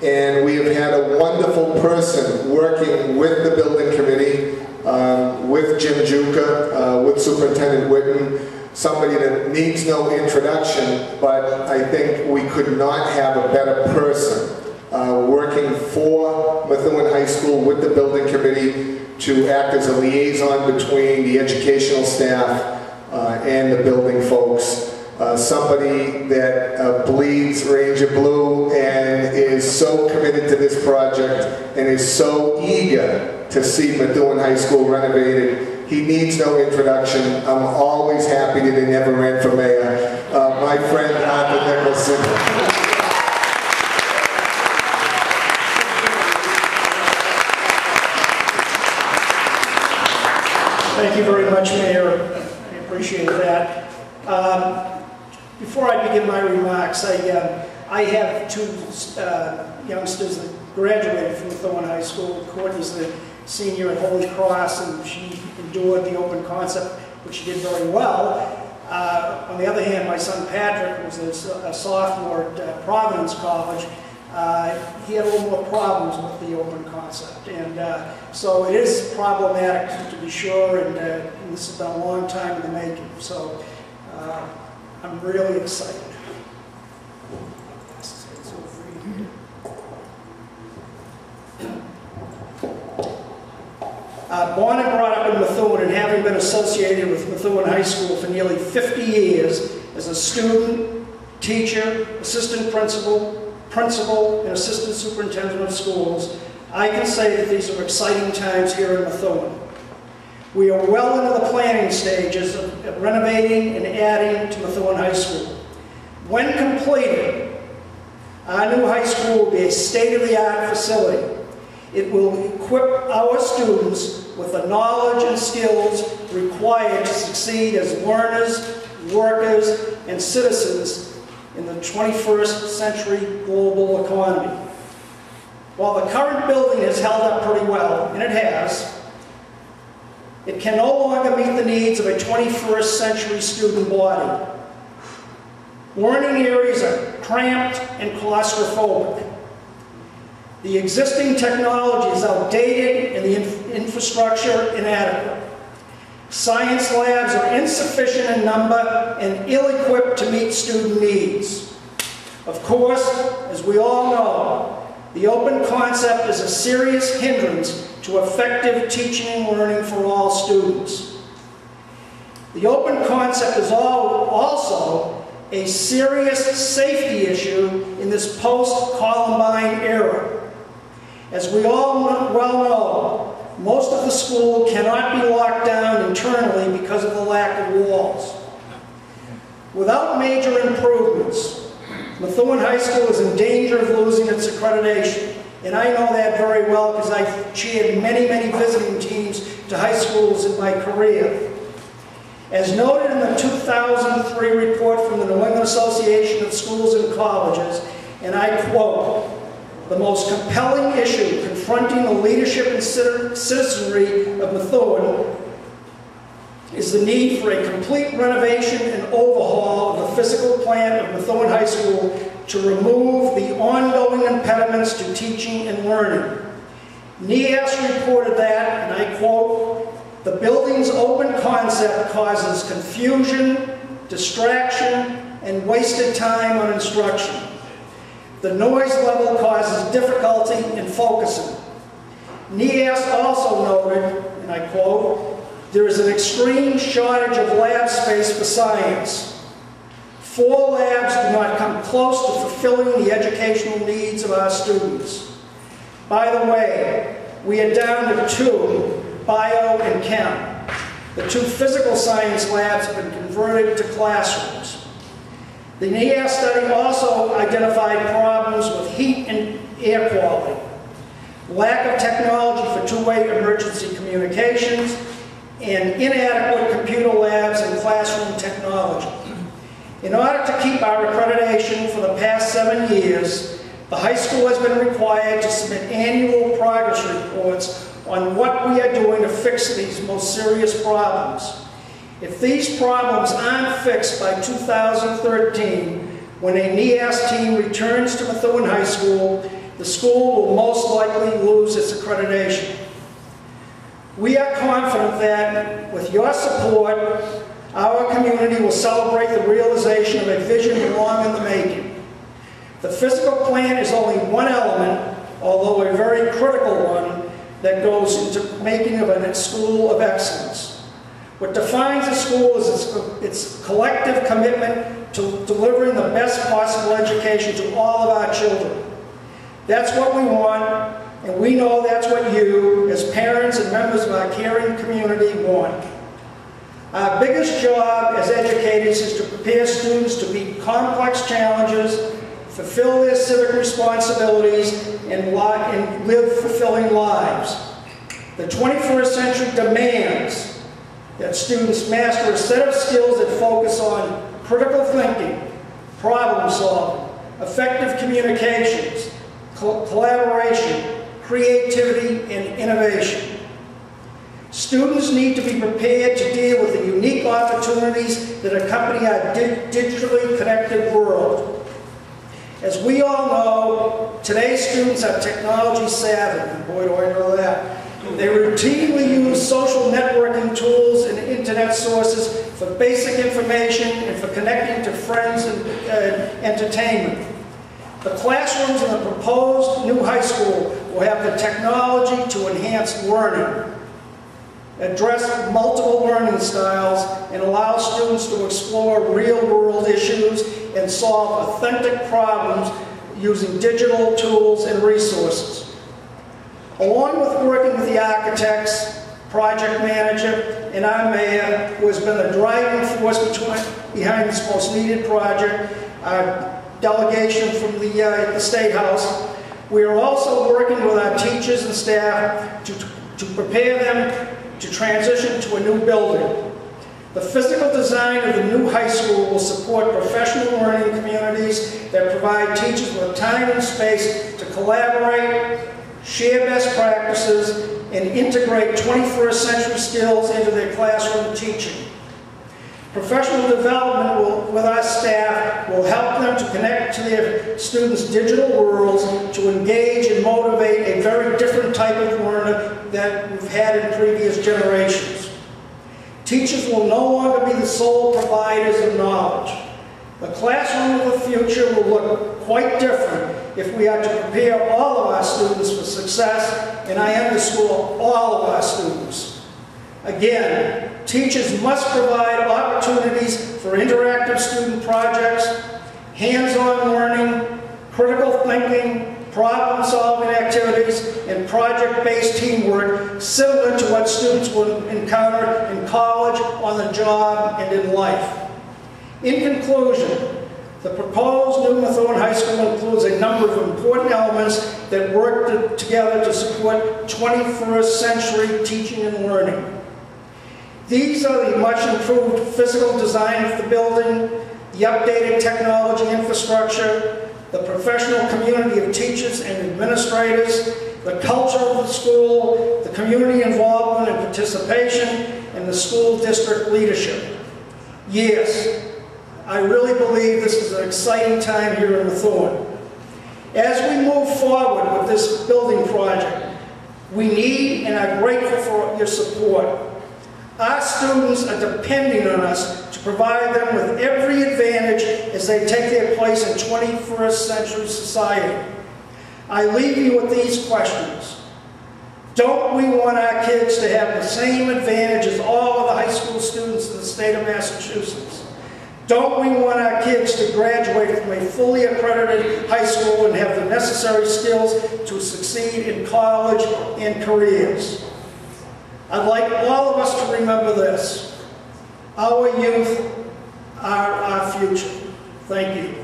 and we have had a wonderful person working with the building committee, with Jim Juka, with Superintendent Whitten, somebody that needs no introduction, but I think we could not have a better person working for Methuen High School with the building committee to act as a liaison between the educational staff and the building folks. Somebody that bleeds Ranger Blue and is so committed to this project and is so eager to see Methuen High School renovated. He needs no introduction. I'm always happy that he never ran for mayor. My friend Arthur Nicholson. Thank you very much, Mayor. I appreciate that. Before I begin my remarks, I have two youngsters that graduated from Methuen High School. Courtney's the senior at Holy Cross, and she endured the open concept, which she did very well. On the other hand, my son Patrick, who was a sophomore at Providence College, he had a little more problems with the open concept, and so it is problematic to be sure, and this has been a long time in the making, so I'm really excited. Born and brought up in Methuen, and having been associated with Methuen High School for nearly 50 years as a student, teacher, assistant principal, and assistant superintendent of schools, I can say that these are exciting times here in Methuen. We are well into the planning stages of renovating and adding to Methuen High School. When completed, our new high school will be a state-of-the-art facility. It will equip our students with the knowledge and skills required to succeed as learners, workers, and citizens in the 21st century global economy. While the current building has held up pretty well, and it has, it can no longer meet the needs of a 21st century student body. Learning areas are cramped and claustrophobic. The existing technology is outdated and the infrastructure inadequate. Science labs are insufficient in number and ill-equipped to meet student needs. Of course, as we all know, the open concept is a serious hindrance to effective teaching and learning for all students. The open concept is also a serious safety issue in this post-Columbine era. As we all well know, most of the school cannot be locked down internally because of the lack of walls. Without major improvements, Methuen High School is in danger of losing its accreditation. And I know that very well because I've chaired many, many visiting teams to high schools in my career. As noted in the 2003 report from the New England Association of Schools and Colleges, and I quote, "The most compelling issue confronting the leadership and citizenry of Methuen is the need for a complete renovation and overhaul of the physical plan of Methuen High School to remove the ongoing impediments to teaching and learning." NEAS reported that, and I quote, "The building's open concept causes confusion, distraction, and wasted time on instruction. The noise level causes difficulty in focusing." NEAS also noted, and I quote, "There is an extreme shortage of lab space for science. 4 labs do not come close to fulfilling the educational needs of our students. By the way, we are down to 2, bio and chem. The 2 physical science labs have been converted to classrooms." The NEAS study also identified problems with heat and air quality, lack of technology for two-way emergency communications, and inadequate computer labs and classroom technology. In order to keep our accreditation for the past 7 years, the high school has been required to submit annual progress reports on what we are doing to fix these most serious problems. If these problems aren't fixed by 2013, when a NEAS team returns to Methuen High School, the school will most likely lose its accreditation. We are confident that, with your support, our community will celebrate the realization of a vision long in the making. The physical plan is only one element, although a very critical one, that goes into making of a school of excellence. What defines a school is its collective commitment to delivering the best possible education to all of our children. That's what we want, and we know that's what you, as parents and members of our caring community, want. Our biggest job as educators is to prepare students to meet complex challenges, fulfill their civic responsibilities, and live fulfilling lives. The 21st century demands that students master a set of skills that focus on critical thinking, problem solving, effective communications, collaboration, creativity, and innovation. Students need to be prepared to deal with the unique opportunities that accompany our digitally connected world. As we all know, today's students are technology savvy. Boy, do I know that. They routinely use social networking tools and internet sources for basic information and for connecting to friends and entertainment. The classrooms in the proposed new high school will have the technology to enhance learning, address multiple learning styles, and allow students to explore real-world issues and solve authentic problems using digital tools and resources. Along with working with the architects, project manager, and our mayor, who has been the driving force behind this most needed project, our delegation from the State House, we are also working with our teachers and staff to prepare them to transition to a new building. The physical design of the new high school will support professional learning communities that provide teachers with time and space to collaborate, share best practices, and integrate 21st century skills into their classroom teaching. Professional development with our staff will help them to connect to their students' digital worlds, to engage and motivate a very different type of learner that we've had in previous generations. Teachers will no longer be the sole providers of knowledge. The classroom of the future will look quite different if we are to prepare all of our students for success, and I underscore all of our students. Again, teachers must provide opportunities for interactive student projects, hands-on learning, critical thinking, problem-solving activities, and project-based teamwork similar to what students will encounter in college, on the job, and in life. In conclusion, the proposed new Methuen High School includes a number of important elements that work together to support 21st century teaching and learning. These are the much improved physical design of the building, the updated technology infrastructure, the professional community of teachers and administrators, the culture of the school, the community involvement and participation, and the school district leadership. Yes, I really believe this is an exciting time here in Methuen. As we move forward with this building project, we need and are grateful for your support. Our students are depending on us to provide them with every advantage as they take their place in 21st century society. I leave you with these questions. Don't we want our kids to have the same advantage as all of the high school students in the state of Massachusetts? Don't we want our kids to graduate from a fully accredited high school and have the necessary skills to succeed in college and careers? I'd like all of us to remember this. Our youth are our future. Thank you.